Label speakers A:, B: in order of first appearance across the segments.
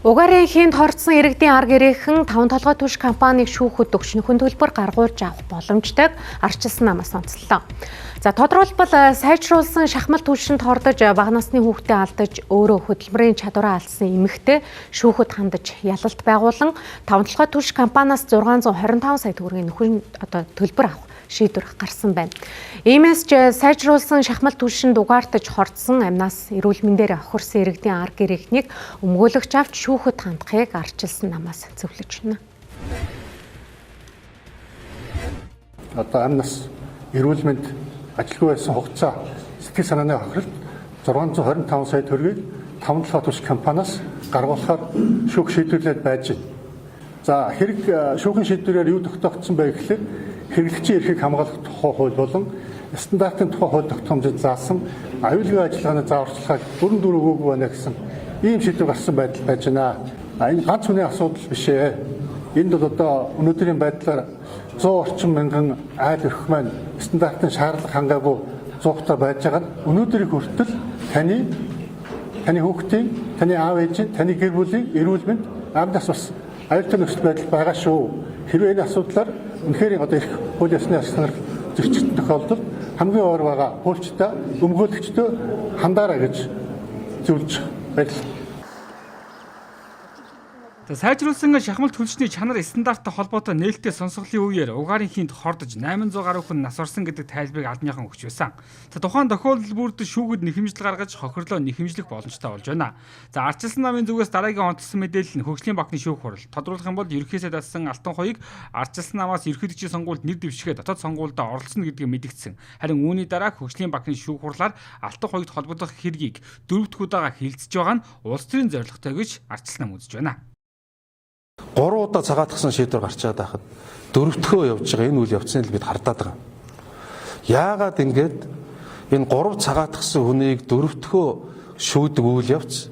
A: Угаарын хийнд хорцсон иргэдийн арга ирээхэн 5 толгой түвш компанийг шүүхэд өгч нөхөн төлбөр гаргуулж авах боломжтойг ардчилсан намаас онцлоо. За тодорхойлбол сайжруулсан шахмал түвшинд хордож бага насны хүүхдээ алдаж өөрөө хөдөлмөрийн чадвараа алдсан эмэгтэй шүүхэд хандаж ялалт байгуулан 5 толгой түвш компаниас 625 сая төгрөгийн нөхөн төлбөр авах шийдвэр гарсан байна. Иймээс ч сайжруулсан шахмал түвшинд угаартаж хордсон амнаас эрүүл мэндээр хохирсон иргэдийн арга ирээхнийг өмгөөлөгч авч шүүхэд хандахыг ардчилсан намаас зөвлөж байна.
B: Одоо амнаас эрүүл мэнд ажилгүй байсан хугацаа сэтгэл санааны хохиролт 625 сая төгрөгийг 5 толгой түвш компаниас гаргуулахаар шүүх шийдвэрлээд байж байна. За хэрэг шүүхийн шийдвэрээр юу тогтоогдсон бэ гэхлээр хэрэглэгчийн эрхийг хамгаалах тухай хууль болон стандартын тухай хууль тогтоомжид заасан аюулгүй ажиллагааны зааварчилгааг бүрэн дүр өгөөгүй байна гэсэн ийм шийдвэр гарсан байдал байж байна. Энэ ганц хүний асуудал биш ээ. Энд бол одоо өнөөдрийн байдлаар 100 орчим мянган айл өрх маань стандартын шаардлага хангаагүй зуухтаа байж байгаа нь өнөөдрийг хүртэл таны хүүхдийн, таны аав ээжийн, таны гэр бүлийн эрүүл мэнд амнаас бас аюултай нөхцөл байдал байгаа шүү. Хэрвээ энэ асуудлаар үнэхээр одоо их хууль ёсны ашиглах зөрчилдсөн тохиолдолд хамгийн оор байгаа хуульчтай өмгөөлөгчтэй хандаарай гэж зөвлөж байна.
C: Сайжруулсан шахмал түвшний чанар стандарттай холбоотой нээлттэй сонсголын үеэр угаарын хийнд хордож 800 гаруй хүн нас орсон гэдэг тайлбарыг албаныхан өгч байсан. Тухайн тохиолдол бүрд шүүхэд нэхэмжил гаргаж хохирлоо нэхэмжлэх боломжтой болж байна. Ардчилсан намын зүгээс дараагийн онцлсон мэдээлэл нь хөгжлийн банкны шүүх хурал. Тодруулах юм бол ерөнхий сайд асан Алтан хоёыг ардчилсан намаас ерөнхийлөгчийн сонгуульд нэр дэвшгээд дотоод сонгуульдаа оролцоно гэдгийг мэдгдсэн. Харин үүний дараа хөгжлийн банкны шүүх хурлаар Алтан хоёрт холбогдох хэргийг 4 дахь удаага хилцэж байгаа нь улс төрийн зорилготой гэж ардчилсан нам үзэж байна.
D: 3 удаа цагаатгсан шийдвэр гарчаад байхад 4-р явж байгаа энэ үйл явцыг бид хардаад байгаа. Яагаад ингэж энэ 3 цагаатгсан хүнийг 4-р шүүдэг үйл явц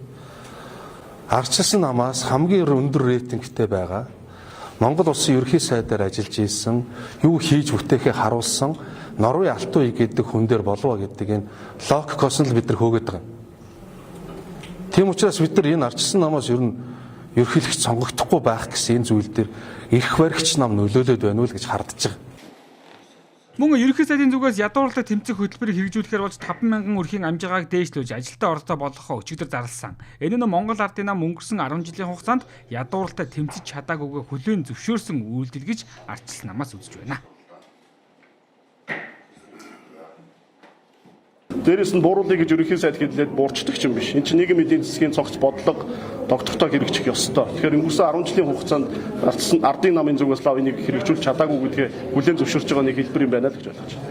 D: ардчилсан намаас хамгийн өндөр рейтингтэй байгаа. Монгол улсын ерөнхий сайдаар ажиллаж исэн, юу хийж бүтээхээ харуулсан Норвей Алтан үй гэдэг хүн дээр болов гэдэг энэ лок коснол бид нар хөөгд байгаа. Тийм учраас бид нар энэ ардчилсан намаас ер нь ерөнхийлөгч сонгогдохгүй байх гэсэн энэ зүйл дээр их баригч нам нөлөөлөд байна уу гэж хардж байгаа.
C: Мөн ерөнхий сайдын зүгээс ядуурлаг тэмцэх хөтөлбөрийг хэрэгжүүлэхээр болж 5,000 өрхийн амжаагааг дээшлүүлж ажилтаа оролцоо болгохоо өчигдөр зарласан. Энэ нь Монгол ардын нам өнгөрсөн 10 жилийн хугацаанд ядуурлалтаа тэмцэж чадаагүйгээ хүлээн зөвшөөрсөн үйлдэл гэж ардчилсан намаас үзэж байна.
E: Дээрээс нь бууруулъя гэж ерөнхий сайд хэлээд буурчдаг ч юм биш. Энэ чинь нийгмийн эдийн засгийн цогц бодлого тогтохтой хэрэгжих ёстой. Тэгэхээр өнгөрсөн 10 жилийн хугацаанд ардын намын зүгээс лав энийг хэрэгжүүлж чадаагүй гэдгээ хүлээн зөвшөөрч байгаа нэг хэлбэр юм байна л гэж ойлгож байна.